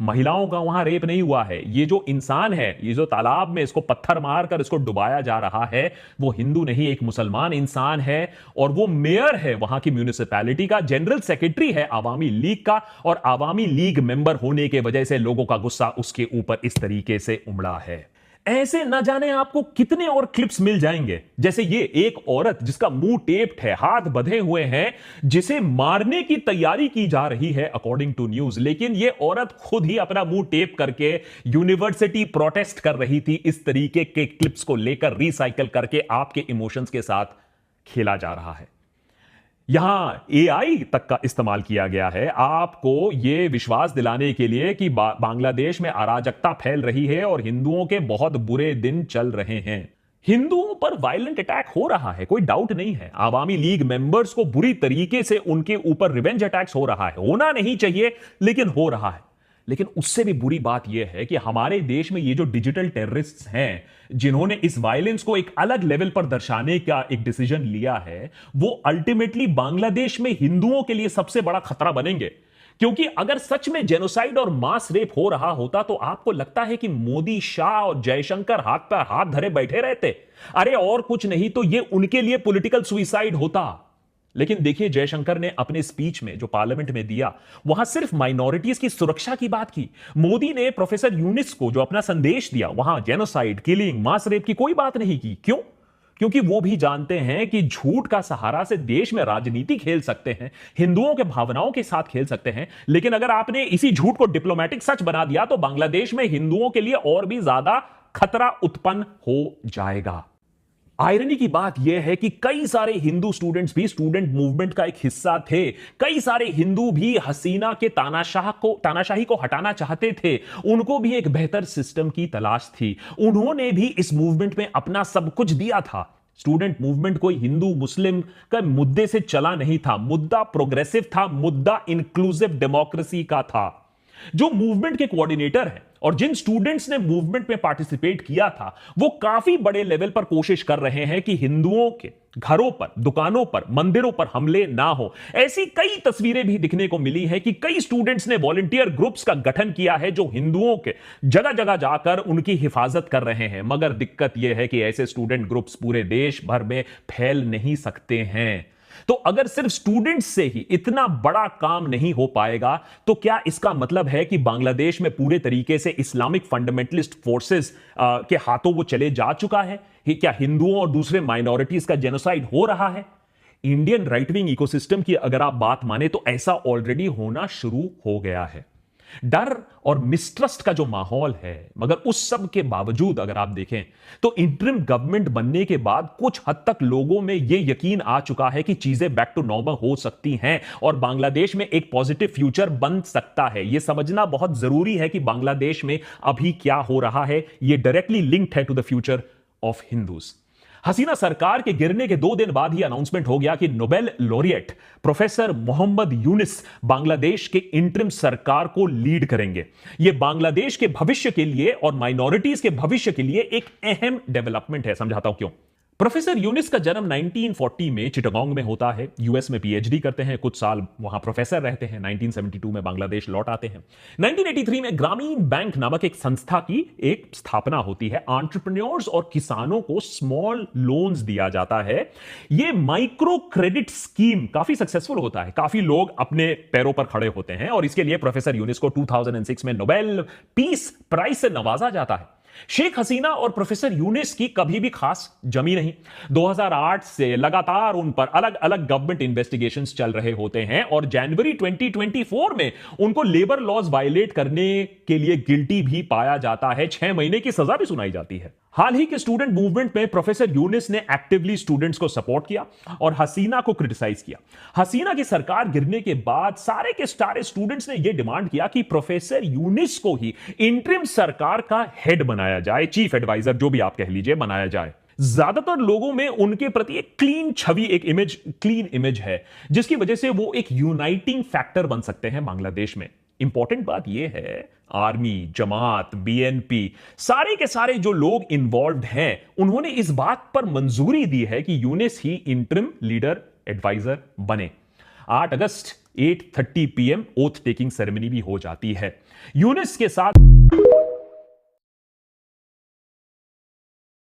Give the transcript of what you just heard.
महिलाओं का वहां रेप नहीं हुआ है। ये जो इंसान है, ये जो तालाब में इसको पत्थर मारकर इसको डुबाया जा रहा है, वो हिंदू नहीं, एक मुसलमान इंसान है। और वो मेयर है वहां की म्यूनिसिपैलिटी का, जनरल सेक्रेटरी है आवामी लीग का, और आवामी लीग मेंबर होने के वजह से लोगों का गुस्सा उसके ऊपर इस तरीके से उमड़ा है। ऐसे न जाने आपको कितने और क्लिप्स मिल जाएंगे। जैसे ये एक औरत जिसका मुंह टेप्ड है, हाथ बंधे हुए हैं, जिसे मारने की तैयारी की जा रही है अकॉर्डिंग टू न्यूज, लेकिन ये औरत खुद ही अपना मुंह टेप करके यूनिवर्सिटी प्रोटेस्ट कर रही थी। इस तरीके के क्लिप्स को लेकर रिसाइकल करके आपके इमोशंस के साथ खेला जा रहा है। यहां एआई तक का इस्तेमाल किया गया है आपको यह विश्वास दिलाने के लिए कि बांग्लादेश में अराजकता फैल रही है और हिंदुओं के बहुत बुरे दिन चल रहे हैं। हिंदुओं पर वायलेंट अटैक हो रहा है, कोई डाउट नहीं है। आवामी लीग मेंबर्स को बुरी तरीके से उनके ऊपर रिवेंज अटैक्स हो रहा है। होना नहीं चाहिए लेकिन हो रहा है। लेकिन उससे भी बुरी बात यह है कि हमारे देश में ये जो डिजिटल टेररिस्ट हैं, जिन्होंने इस वायलेंस को एक अलग लेवल पर दर्शाने का एक डिसीजन लिया है, वो अल्टीमेटली बांग्लादेश में हिंदुओं के लिए सबसे बड़ा खतरा बनेंगे। क्योंकि अगर सच में जेनोसाइड और मास रेप हो रहा होता तो आपको लगता है कि मोदी, शाह और जयशंकर हाथ पर हाथ धरे बैठे रहते? अरे और कुछ नहीं तो ये उनके लिए पॉलिटिकल सुइसाइड होता। लेकिन देखिए, जयशंकर ने अपने स्पीच में जो पार्लियामेंट में दिया, वहां सिर्फ माइनॉरिटीज की सुरक्षा की बात की। मोदी ने प्रोफेसर यूनिस को जो अपना संदेश दिया, वहां जेनोसाइड, किलिंग, मास रेप की कोई बात नहीं की। क्यों? क्योंकि वो भी जानते हैं कि झूठ का सहारा से देश में राजनीति खेल सकते हैं, हिंदुओं के भावनाओं के साथ खेल सकते हैं। लेकिन अगर आपने इसी झूठ को डिप्लोमेटिक सच बना दिया तो बांग्लादेश में हिंदुओं के लिए और भी ज्यादा खतरा उत्पन्न हो जाएगा। आयरनी की बात यह है कि कई सारे हिंदू स्टूडेंट्स भी स्टूडेंट मूवमेंट का एक हिस्सा थे। कई सारे हिंदू भी हसीना के तानाशाही को हटाना चाहते थे। उनको भी एक बेहतर सिस्टम की तलाश थी। उन्होंने भी इस मूवमेंट में अपना सब कुछ दिया था। स्टूडेंट मूवमेंट कोई हिंदू मुस्लिम का मुद्दे से चला नहीं था। मुद्दा प्रोग्रेसिव था, मुद्दा इंक्लूसिव डेमोक्रेसी का था। जो मूवमेंट के कोऑर्डिनेटर हैं और जिन स्टूडेंट्स ने मूवमेंट में पार्टिसिपेट किया था, वो काफी बड़े लेवल पर कोशिश कर रहे हैं कि हिंदुओं के घरों पर, दुकानों पर, मंदिरों पर हमले ना हो। ऐसी कई तस्वीरें भी दिखने को मिली है कि कई स्टूडेंट्स ने वॉलंटियर ग्रुप्स का गठन किया है जो हिंदुओं के जगह जगह जाकर उनकी हिफाजत कर रहे हैं। मगर दिक्कत यह है कि ऐसे स्टूडेंट ग्रुप्स पूरे देश भर में फैल नहीं सकते हैं। तो अगर सिर्फ स्टूडेंट्स से ही इतना बड़ा काम नहीं हो पाएगा तो क्या इसका मतलब है कि बांग्लादेश में पूरे तरीके से इस्लामिक फंडामेंटलिस्ट फोर्सेस के हाथों वो चले जा चुका है? क्या हिंदुओं और दूसरे माइनॉरिटीज का जेनोसाइड हो रहा है? इंडियन राइट विंग इकोसिस्टम की अगर आप बात माने तो ऐसा ऑलरेडी होना शुरू हो गया है। डर और मिसट्रस्ट का जो माहौल है, मगर उस सब के बावजूद अगर आप देखें तो इंटरिम गवर्नमेंट बनने के बाद कुछ हद तक लोगों में यह यकीन आ चुका है कि चीजें बैक टू नॉर्मल हो सकती हैं और बांग्लादेश में एक पॉजिटिव फ्यूचर बन सकता है। यह समझना बहुत जरूरी है कि बांग्लादेश में अभी क्या हो रहा है, यह डायरेक्टली लिंक्ड है to the future of Hindus. Hasina सरकार के गिरने के 2 दिन बाद ही अनाउंसमेंट हो गया कि Nobel laureate professor Mohammad Yunus Bangladesh के इंटरिम सरकार को लीड करेंगे। यह बांग्लादेश के भविष्य के लिए और माइनॉरिटीज के भविष्य के लिए एक अहम डेवलपमेंट है। समझाता हूं क्यों। प्रोफेसर यूनिस का जन्म 1940 में चिटागोंग में होता है। यूएस में पीएचडी करते हैं, कुछ साल वहां प्रोफेसर रहते हैं। 1972 में बांग्लादेश लौट आते हैं। 1983 में ग्रामीण बैंक नामक एक संस्था की एक स्थापना होती है। एंटरप्रेन्योर्स और किसानों को स्मॉल लोन्स दिया जाता है। यह माइक्रो क्रेडिट स्कीम काफी सक्सेसफुल होता है। काफी लोग अपने पैरों पर खड़े होते हैं और इसके लिए प्रोफेसर यूनिस को 2006 में नोबेल पीस प्राइज से नवाजा जाता है। शेख हसीना और प्रोफेसर यूनिस की कभी भी खास जमी नहीं। 2008 से लगातार उन पर अलग अलग गवर्नमेंट इन्वेस्टिगेशंस चल रहे होते हैं और जनवरी 2024 में उनको लेबर लॉज वायलेट करने के लिए गिल्टी भी पाया जाता है। 6 महीने की सजा भी सुनाई जाती है। हाल ही के स्टूडेंट मूवमेंट में प्रोफेसर यूनिस ने एक्टिवली स्टूडेंट्स को सपोर्ट किया और हसीना को क्रिटिसाइज किया। हसीना की सरकार गिरने के बाद सारे के सारे स्टूडेंट्स ने यह डिमांड किया कि प्रोफेसर यूनिस को ही इंटरिम सरकार का हेड बनाया जाए, चीफ एडवाइजर जो भी आप कह लीजिए, बनाया जाए। ज्यादातर लोगों में उनके प्रति एक क्लीन छवि, एक क्लीन इमेज है, जिसकी वजह से वो एक यूनाइटिंग फैक्टर बन सकते हैं बांग्लादेश में। इंपॉर्टेंट बात यह है, आर्मी, जमात, बीएनपी, सारे के सारे जो लोग इन्वॉल्व हैं, उन्होंने इस बात पर मंजूरी दी है कि यूनिस ही इंटरिम लीडर एडवाइजर बने। 8 अगस्त 8:30 PM ओथ टेकिंग सेरेमनी भी हो जाती है। यूनिस के साथ